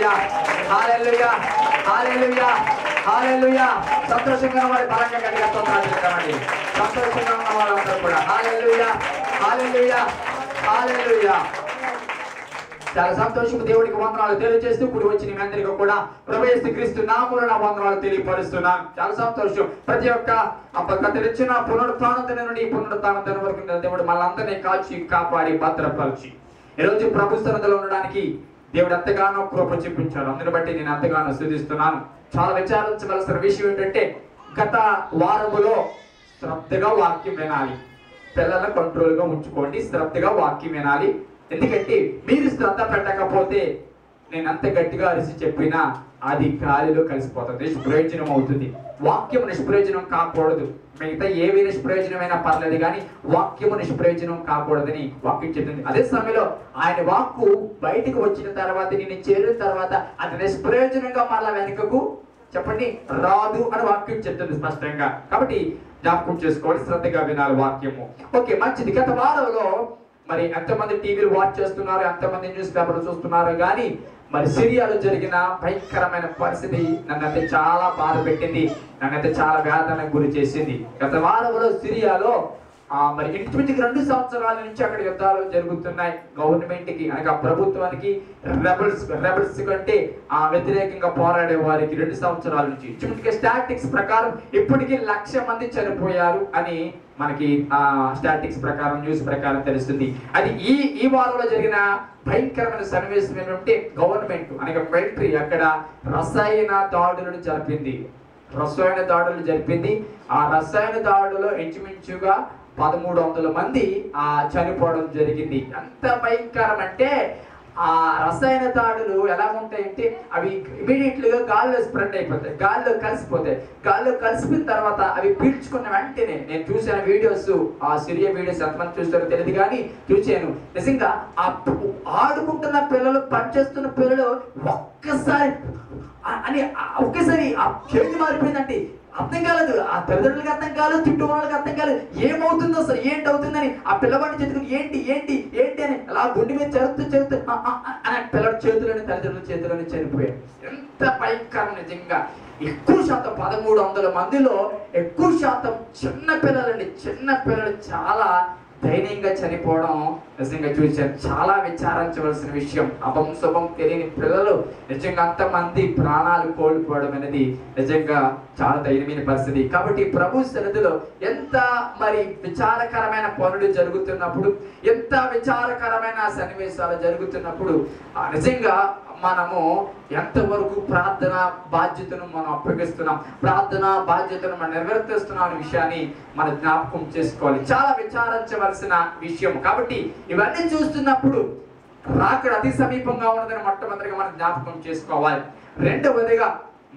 హల్లెలూయా హల్లెలూయా హల్లెలూయా హల్లెలూయా. సంతోషంగా ఉన్న వారి బలంగా గట్టిగా స్తోత్రాలు చెప్తామండి. సంతోషంగా ఉన్న వాళ్ళందరూ కూడా హల్లెలూయా హల్లెలూయా హల్లెలూయా. చాలా సంతోషం. దేవుడికి వందనాలు తెలియజేస్తూ కూడి వచ్చిన మీ అందరికీ కూడా ప్రభువు యేసు క్రీస్తు నామములో నా వందనాలు తెలియపరుస్తున్నాను. చాలా సంతోషం. ప్రతి ఒక్క తెచ్చిన పునరుత్థానం నుండి పునరుత్థానం వరకు దేవుడు మనందరినీ కాచి కాపాడి భద్రపరిచి ఈరోజు ప్రభు సన్నిధిలో ఉండడానికి దేవుడు ఎంతగానో కృప చూపించాడు. అందుని బట్టి నేను ఎంతగానో స్తుతిస్తున్నాను. చాలా విచారించవలసిన విషయం ఏంటంటే గత వారములో శ్రద్ధగా వాక్యం వినాలి. పిల్లలను కంట్రోల్గా ఉంచుకోండి. శ్రద్ధగా వాక్యం వినాలి. ఎందుకంటే మీరు శ్రద్ధ పెట్టకపోతే నేను అంత గట్టిగా అరిసి చెప్పినా అది గాలిలో కలిసిపోతుంది, నిష్ప్రయోజనం అవుతుంది. వాక్యం నిష్ప్రయోజనం కాకూడదు. మిగతా ఏవి నిష్ప్రయోజనమైనా పర్లేదు కానీ వాక్యము నిష్ప్రయోజనం కాకూడదని వాక్యం చెప్తుంది. అదే సమయంలో ఆయన వాక్కు బయటకు వచ్చిన తర్వాత నేను చేరిన తర్వాత అది నిష్ప్రయోజనంగా మళ్ళా వెనుకకు చెప్పండి రాదు అని వాక్యం చెప్తుంది స్పష్టంగా. కాబట్టి జ్ఞాపకం చేసుకోవాలి, శ్రద్ధగా వినాలి వాక్యము. ఓకే, మంచిది. గత వారంలో మరి ఎంతమంది టీవీలు వాచ్ చేస్తున్నారు, ఎంతమంది న్యూస్ పేపర్లు చూస్తున్నారు కానీ మరి సిరియాలో జరిగిన భయంకరమైన పరిస్థితి నన్నైతే చాలా బాధ పెట్టింది, నన్నైతే చాలా వేదనకు గురి చేసింది. గత వారంలో సిరియాలో మరి ఇంచుమించు 2 సంవత్సరాల నుంచి అక్కడ యుద్ధాలు జరుగుతున్నాయి. గవర్నమెంట్ కి అనగా ప్రభుత్వానికి రెబల్స్ కంటే వ్యతిరేకంగా పోరాడే వారికి 2 సంవత్సరాల నుంచి ఇంచుమించుగా స్టాటిక్స్ ప్రకారం ఇప్పటికీ 1,00,000 మంది చనిపోయారు అని మనకి స్టాటిక్స్ ప్రకారం న్యూస్ ప్రకారం తెలుస్తుంది. అది ఈ వారంలో జరిగిన భయంకరమైన సన్నివేశం ఏంటంటే గవర్నమెంట్ అనగా మిలిటరీ అక్కడ రసాయన దాడులను జరిపింది. ఆ రసాయన దాడులో ఇంచుమించుగా 1,300 మంది చనిపోవడం జరిగింది. ఎంత భయంకరం అంటే ఆ రసాయన దాడులు ఎలా ఉంటాయంటే అవి ఇమీడియట్లీగా గాల్లో స్ప్రెడ్ అయిపోతాయి, గాల్లో కలిసిపోయిన తర్వాత అవి పీల్చుకున్న వెంటనే నేను చూసాను వీడియోస్, ఆ సిరియా వీడియోస్ ఎంతమంది చూస్తారో తెలియదు కానీ చూశాను. నిజంగా ఆ ఆడుకుంటున్న పిల్లలు, పనిచేస్తున్న పిల్లలు ఒక్కసారి ఆ చేతి మారిపోయిందంటే అర్థం కాలేదు. ఆ తల్లిదండ్రులకి అర్థం కాలేదు, చుట్టూ వాళ్ళకి అర్థం కాలేదు ఏమవుతుందో అసలు, ఏంటి అవుతుందని. ఆ పిల్లవాడిని చేతులు ఏంటి ఏంటి ఏంటి అని అలా గుండె మీద చదువుతూ అని పిల్లడి చేతులని తల్లిదండ్రుల చేతులని చనిపోయాడు. ఎంత భయంకరం నిజంగా. ఎక్కువ శాతం 1,300 మందిలో ఎక్కువ శాతం చిన్న పిల్లలు చాలా దైన్యంగా చనిపోవడం నిజంగా చూశాను. చాలా విచారించవలసిన విషయం. అభం శుభం తెలియని పిల్లలు నిజంగా అంతమంది ప్రాణాలు కోల్పోవడం అనేది నిజంగా చాలా దైన్యమైన పరిస్థితి. కాబట్టి ప్రభు సన్నిధిలో ఎంత మరి విచారకరమైన పనులు జరుగుతున్నప్పుడు, ఎంత విచారకరమైన సన్నివేశాలు జరుగుతున్నప్పుడు నిజంగా మనము ఎంతవరకు ప్రార్థన బాధ్యతను మనం అప్పగిస్తున్నాం, ప్రార్థన బాధ్యతను మనం నిర్వర్తిస్తున్నాం అనే విషయాన్ని మనం జ్ఞాపకం చేసుకోవాలి. చాలా విచారించవలసిన విషయం. కాబట్టి ఇవన్నీ చూస్తున్నప్పుడు రాకడ అతి సమీపంగా ఉన్నదని మొట్టమొదటిగా మనం జ్ఞాపకం చేసుకోవాలి. రెండవదిగా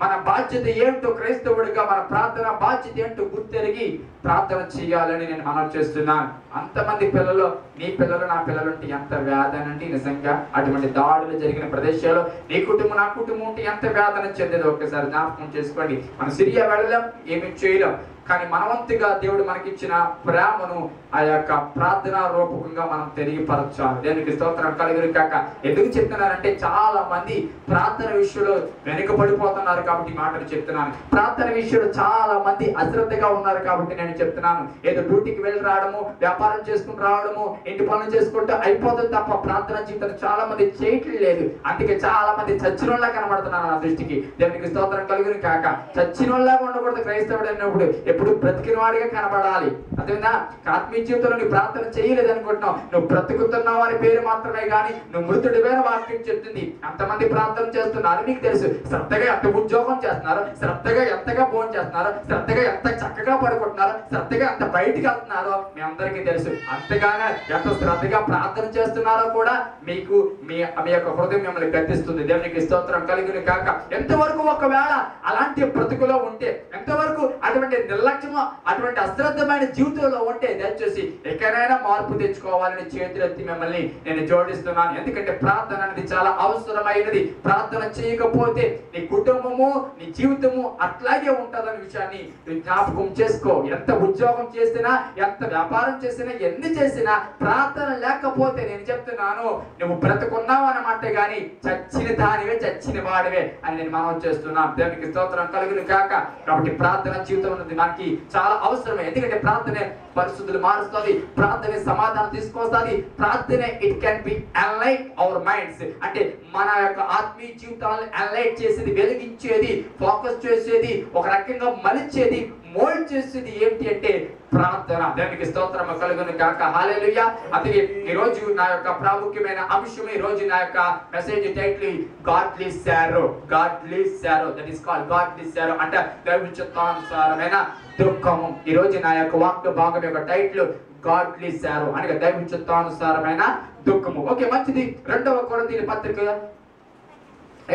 మన బాధ్యత ఏంటో, క్రైస్తవుడిగా మన ప్రార్థన బాధ్యత ఏంటో గుర్తెరిగి ప్రార్థన చేయాలని నేను మనవి చేస్తున్నాను. అంతమంది పిల్లలు, నీ పిల్లలు నా పిల్లలు ఉంటే ఎంత వేదన అండి. నిజంగా అటువంటి దాడులు జరిగిన ప్రదేశాల్లో నీ కుటుంబం నా కుటుంబం ఉంటే ఎంత వేదన చెందేది ఒక్కసారి జ్ఞాపకం చేసుకోండి. మనం సిరియా వెళ్ళలేం, ఏమి చేయలేం, కానీ మనవంతుగా దేవుడు మనకిచ్చిన ప్రేమను ఆ యొక్క ప్రార్థన రూపకంగా మనం తెలియపరచాలి. దేవునికి స్తోత్రం కలుగును కాక. ఎందుకు చెప్తున్నానంటే చాలా మంది ప్రార్థన విషయంలో వెనుకబడిపోతున్నారు కాబట్టి మాటలు చెప్తున్నాను. ప్రార్థన విషయంలో చాలా మంది అశ్రద్ధగా ఉన్నారు కాబట్టి నేను చెప్తున్నాను. ఏదో డ్యూటీకి వెళ్ళి రావడము, వ్యాపారం చేసుకుని రావడము, ఇంటి పనులు చేసుకుంటూ అయిపోతుంది తప్ప ప్రార్థన జీవితం చాలా మంది చేయట్లేదు. అందుకే చాలా మంది చచ్చినోళ్ళ కనబడుతున్నాను నా దృష్టికి. దేవునికి స్తోత్రం కలుగును కాక. చచ్చినోళ్ళగా ఉండకూడదు క్రైస్తవుడు అన్నప్పుడు, ఎప్పుడు బ్రతికిన వాడిగా కనబడాలి. అదేనా ఆత్మీయ జీవితంలో నువ్వు ప్రార్థన చేయలేదు అనుకుంటున్నావు, నువ్వు బ్రతుకుతున్నావు అనే పేరు మాత్రమే కానీ నువ్వు మృతుడివైన వాక్యం చెప్తుంది. అంతమంది ప్రార్థన చేస్తున్నారు నీకు తెలుసు. శ్రద్ధగా ఎంత ఉద్యోగం చేస్తున్నారు, శ్రద్ధగా ఎంతగా భోజనం చేస్తున్నారు, శ్రద్ధగా ఎంత చక్కగా పడుకుంటున్నారు, శ్రద్ధగా ఎంత బయటికి వెళ్తున్నారో మీ అందరికీ తెలుసు. అంతగానే ఎంత శ్రద్ధగా ప్రార్థన చేస్తున్నారో కూడా మీకు మీ యొక్క హృదయం మిమ్మల్ని గద్దిస్తుంది. దేవునికి స్తోత్రం కలుగును కాక. ఎంతవరకు ఒకవేళ అలాంటి బ్రతుకులో ఉంటే, ఎంతవరకు అటువంటి నిర్లక్ష్యం అటువంటి అశ్రద్ధమైన జీవితంలో ఉంటే దయచేసి ఎక్కడైనా మార్పు తెచ్చుకోవాలని చేతులెత్తి మిమ్మల్ని నేను జోడిస్తున్నాను. ఎందుకంటే ప్రార్థన అనేది చాలా అవసరమైనది. ప్రార్థన చేయకపోతే నీ కుటుంబము నీ జీవితము అట్లాగే ఉంటుందనే విషయాన్ని జ్ఞాపకం చేసుకో. ఎంత ఉద్యోగం చేసినా, ఎంత వ్యాపారం చేసినా, ఎన్ని చేసినా ప్రార్థన లేకపోతే నేను చెప్తున్నాను నువ్వు బ్రతుకున్నావు అన్నమాట, కానీ చచ్చిన దానివే, చచ్చిన వాడివే అని నేను మనం చేస్తున్నాను. దేవునికి స్తోత్రం కలుగును కాక. కాబట్టి ప్రార్థన జీవితం ఉన్నది మనకి చాలా అవసరమే. ఎందుకంటే ప్రార్థనే పరిస్థితులు మారుస్తుంది, ప్రార్థనే సమాధానం తీసుకొస్తుంది, ప్రార్థనే it can be ఎన్లైట్ our minds. అంటే మన యొక్క ఆత్మీయ జీవితాలను ఎన్లైట్ చేసేది, వెలిగించేది, ఫోకస్ చేసేది, ఒక రకంగా మలిచేది, మోల్డ్ చేసేది ఏంటి అంటే ప్రార్థన. దేవునికి స్తోత్రం కలుగును గాక. హల్లెలూయా. అందుకే ఈ రోజు నా యొక్క ప్రాముఖ్యమైన అంశం, ఈ రోజు నా యొక్క message title godly sorrow. Godly sorrow, that is called godly sorrow అంటే దైవ చిత్తానుసారమైన దుఃఖము. ఈ రోజు నా యొక్క వాక్య భాగం యొక్క టైటిల్ గాడ్లీ సారో అనగా దైవ చిత్తానుసారమైన దుఃఖము. ఓకే, మంచిది. 2వ కొరింథీయుల పత్రిక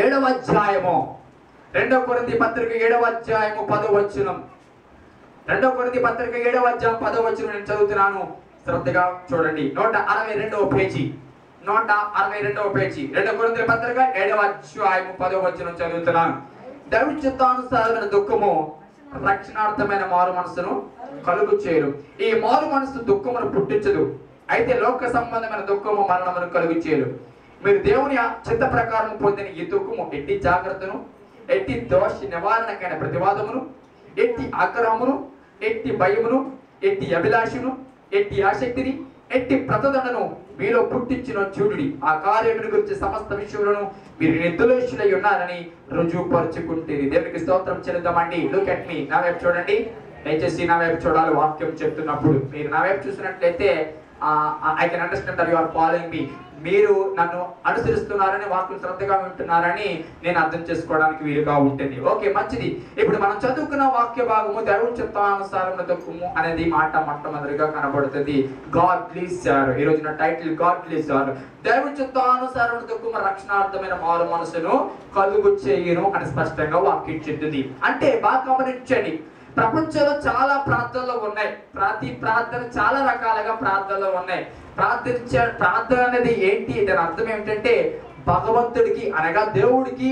7వ అధ్యాయము, 2వ కొరింథీ పత్రిక 7వ అధ్యాయము 10వ వచనం. 2వ కొరింథీ పత్రిక 7వ అధ్యాయం 10వ వచనం నేను చదువుతున్నాను, శ్రద్ధగా చూడండి. 162వ పేజీ, 162వ పేజీ, 2వ కొరింథీ పత్రిక 7వ అధ్యాయము 10వ వచనం చదువుతున్నాను. దైవ చిత్తానుసారమైన దుఃఖము రక్షణార్థమైన మారు మనసును కలుగు చేయరు. ఈ మారు మనసు దుఃఖమును పుట్టించదు, అయితే లోక సంబంధమైన దుఃఖము మరణమును కలుగు చేయరు. మీరు దేవుని చిత్త ప్రకారం పొందిన ఈ దుఃఖము ఎట్టి జాగ్రత్తను, ఎట్టి దోష నివారణకైన ప్రతివాదమును, ఎట్టి ఆగ్రహమును, ఎట్టి భయమును, ఎట్టి అభిలాషను, ఎట్టి ఆసక్తిని, ఎట్టి ప్రతదండను మీలో పుట్టించిన చూడుడి. ఆ కార్యమును గురించి సమస్త విషయములను మీరు నిర్దోషులై ఉన్నారని రుజువుపరుచుకుంటేది. దేవునికి స్తోత్రం చెల్లిద్దామండి. లుక్ ఎట్ మీ, నా వైపు చూడండి. దయచేసి నా వైపు చూడాలి. వాక్యం చెప్తున్నప్పుడు మీరు నా వైపు చూసినట్లయితే I can understand that you are following me. మీరు నన్ను అనుసరిస్తున్నారని, వాక్యం శ్రద్ధగా వింటున్నారని నేను అర్థం చేసుకోవడానికి వీలుగా ఉంటుంది. ఓకే, మంచిది. ఇప్పుడు మనం చదువుకున్న వాక్య భాగము దైవ చిత్తానుసారమైన దుఃఖము అనేది మాట మొట్టమొదటిగా కనబడుతుంది. గాడ్లీ సారో. ఈ రోజున టైటిల్ గాడ్లీ సారో. దైవ చిత్తానుసారమైన దుఃఖము రక్షణార్థమైన మారు మనసును కలుగు చేయును అని స్పష్టంగా వాక్యం చెప్తుంది. అంటే బాగా గమనించండి, ప్రపంచంలో చాలా ప్రార్థనలు ఉన్నాయి. ప్రతి ప్రార్థన చాలా రకాలుగా ప్రార్థనలు ఉన్నాయి. ప్రార్థన అనేది ఏంటి? దాని అర్థం ఏమిటంటే భగవంతుడికి అనగా దేవుడికి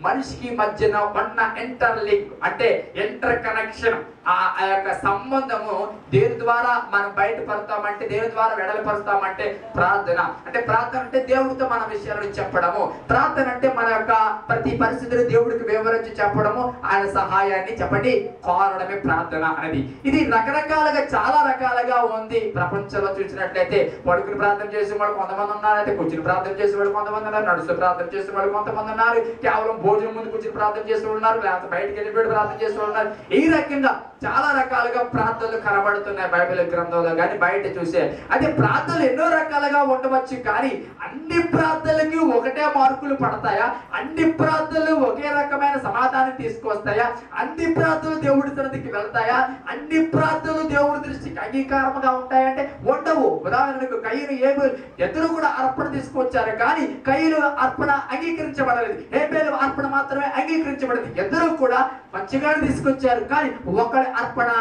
మనిషికి మధ్యన ఉన్న ఇంటర్ లింక్, అంటే ఇంటర్ కనెక్షన్. ఆ యొక్క సంబంధము దేని ద్వారా మనం బయటపడతామంటే, దేని ద్వారా వెడలపరుస్తామంటే ప్రార్థన. అంటే ప్రార్థన అంటే దేవుడితో మన విషయాలను చెప్పడము. ప్రార్థన అంటే మన యొక్క ప్రతి పరిస్థితిని దేవుడికి వివరించి చెప్పడము, ఆయన సహాయాన్ని చెప్పండి కోరడమే ప్రార్థన అనేది. ఇది రకరకాలుగా చాలా రకాలుగా ఉంది. ప్రపంచంలో చూసినట్లయితే పడుకుని ప్రార్థన చేసే వాళ్ళు కొంతమంది ఉన్నారు, అయితే కూర్చుని ప్రార్థన చేసే వాళ్ళు కొంతమంది ఉన్నారు, నడుస్తూ ప్రార్థన చేసే వాళ్ళు కొంతమంది ఉన్నారు, కేవలం భోజనం ముందు కూర్చుని ప్రార్థన చేసే ఉన్నారు, లేకపోతే బయటకు వెళ్ళిపోయి ప్రార్థన చేసే ఉన్నారు. ఈ రకంగా చాలా రకాలుగా ప్రార్థనలు కనబడుతున్నాయి బైబిల్ గ్రంథంలో కానీ బయట చూసే. అయితే ప్రార్థనలు ఎన్నో రకాలుగా ఉండవచ్చు, కానీ అన్ని ప్రార్థనలకి ఒకటే మార్కులు పడతాయా? అన్ని ప్రార్థనలు ఒకే రకమైన సమాధానం తీసుకొస్తాయా? అన్ని ప్రార్థనలు దేవుడి సన్నిధికి వెళ్తాయా? అన్ని ప్రార్థనలు దేవుడి దృష్టికి అంగీకారంగా ఉంటాయంటే ఉండవు. ఉదాహరణకు కయ్యను హేబేలు ఇద్దరు కూడా అర్పణ తీసుకొచ్చారు, కానీ కయ్యను అర్పణ అంగీకరించబడలేదు, హేబేలు అర్పణ మాత్రమే అంగీకరించబడింది. ఇద్దరు కూడా మంచిగానే తీసుకొచ్చారు, కానీ ఒకళ్ళ అర్పణ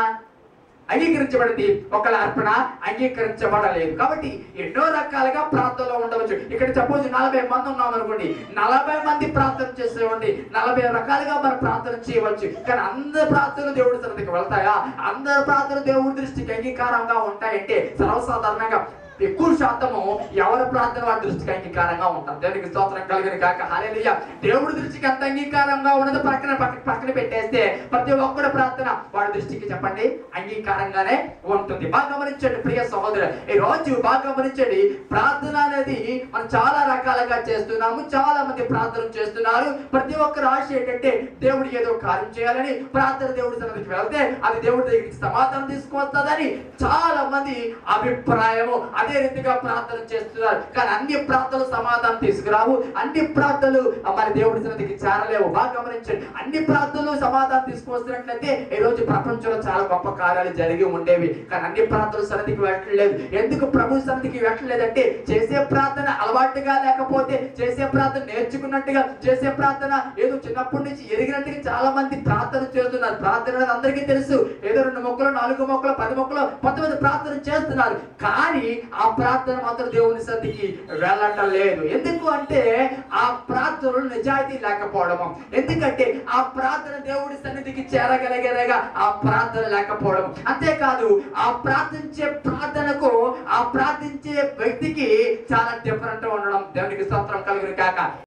అంగీకరించబడింది, ఒకళ్ళ అర్పణ అంగీకరించబడలేదు. కాబట్టి ఎన్నో రకాలుగా ప్రార్థనలో ఉండవచ్చు. ఇక్కడ సపోజ్ 40 మంది ఉన్నాం అనుకోండి, 40 మంది ప్రార్థన చేసేవండి, 40 రకాలుగా మనం ప్రార్థన చేయవచ్చు. కానీ అందరి ప్రార్థనలు దేవుడి సన్నిధికి వెళ్తాయా? అందరి ప్రార్థనలు దేవుడి దృష్టికి అంగీకారంగా ఉంటాయంటే సర్వసాధారణంగా ఎక్కువ శాతము ఎవరి ప్రార్థన వాడి దృష్టికి అంగీకారంగా ఉంటాం. దేవునికి స్తోత్రం కలుగును గాక. హల్లెలూయా. దేవుడి దృష్టికి ఎంత అంగీకారంగా ఉన్నదో పక్కన పెట్టేస్తే ప్రతి ఒక్కడి ప్రార్థన వాడి దృష్టికి చెప్పండి అంగీకారంగానే ఉంటుంది. బాగా గమనించండి ప్రియ సహోదరు, ఈ రోజు బాగా గమనించండి, ప్రార్థన అనేది మనం చాలా రకాలుగా చేస్తున్నాము. చాలా మంది ప్రార్థన చేస్తున్నారు. ప్రతి ఒక్కరు ఆశ ఏంటంటే దేవుడు ఏదో కార్యం చేయాలని, ప్రార్థన దేవుడి సన్నిధికి వెళ్తే అది దేవుడి దగ్గరికి సమాధానం తీసుకొస్తుందని చాలా మంది అభిప్రాయము. అదే రీతిగా ప్రార్థన చేస్తున్నారు. కానీ అన్ని ప్రార్థనలు సమాధానం తీసుకురావు, అన్ని ప్రార్థనలు మరి దేవుడి సన్నిధికి చేరలేవు. బాగా గమనించండి, అన్ని ప్రార్థనలు సమాధానం తీసుకొస్తున్నట్లయితే ఈ రోజు ప్రపంచంలో చాలా గొప్ప కార్యాలు జరిగి ఉండేవి. కానీ అన్ని ప్రార్థనలు సన్నిధికి వెళ్ళట్లేదు. ఎందుకు ప్రభు సన్నిధికి వెళ్ళట్లేదంటే చేసే ప్రార్థన అలవాటుగా, లేకపోతే చేసే ప్రార్థన నేర్చుకున్నట్టుగా, చేసే ప్రార్థన ఏదో చిన్నప్పటి నుంచి ఎరిగినట్టుగా చాలా మంది ప్రార్థన చేస్తున్నారు. ప్రార్థన అందరికీ తెలుసు, ఏదో 2 మొక్కలు 4 మొక్కలు 10 మొక్కలు కొంతమంది ప్రార్థన చేస్తున్నారు. కానీ ఆ ప్రార్థన మాత్రం దేవుని సన్నిధికి వెళ్ళటం లేదు. ఎందుకు అంటే ఆ ప్రార్థనలు నిజాయితీ లేకపోవడము, ఎందుకంటే ఆ ప్రార్థన దేవుడి సన్నిధికి చేరగలిగేలాగా ఆ ప్రార్థన లేకపోవడం. అంతేకాదు ఆ ప్రార్థించే ప్రార్థనకు ఆ ప్రార్థించే వ్యక్తికి చాలా డిఫరెంట్ ఉండడం. దేవునికి స్తోత్రం కలుగును కాక.